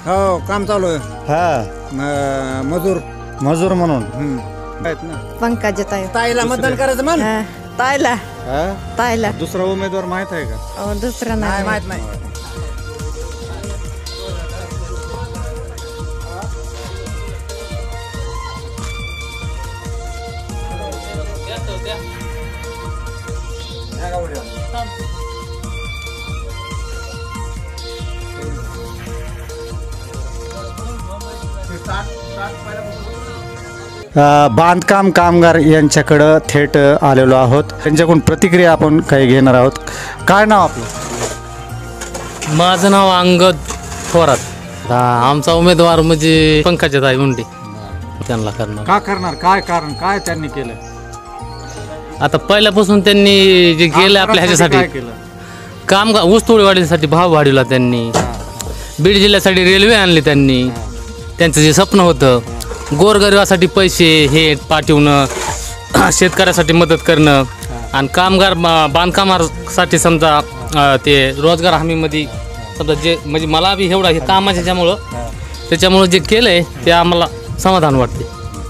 हो काम चालू आहे. हा मजूर मजूर म्हणून आहेत ना. पंकजाताई ताईला मतदान करायचं म्हण. ताईला हा? ताईला दुसरा उमेदवार माहित आहे का? दुसरं नाही नाही माहित नाही. बांधकाम कामगार यांच्याकडं थेट आलेलो आहोत. त्यांच्याकडून प्रतिक्रिया आपण काही घेणार आहोत. काय नाव आपलं? माझं नाव अंगद थोरात. आमचा उमेदवार म्हणजे पंकजाताई मुंडे. त्यांना करणार. का करणार? काय कारण काय त्यांनी केलं? आता पहिल्यापासून त्यांनी जे केलं आपल्या काय ह्याच्यासाठी केलं? कामगार ऊसतोडी वाढीसाठी भाव वाढवला त्यांनी. बीड जिल्ह्यासाठी रेल्वे आणली त्यांनी. त्यांचं जे स्वप्न होतं गोरगरिबासाठी पैसे हे पाठवणं, शेतकऱ्यासाठी मदत करणं आणि कामगार बांधकामासाठी समजा ते रोजगार हमीमध्ये समजा जे म्हणजे मला बी एवढा हे कामाच्या त्याच्यामुळं जे केलं आहे ते आम्हाला समाधान वाटते.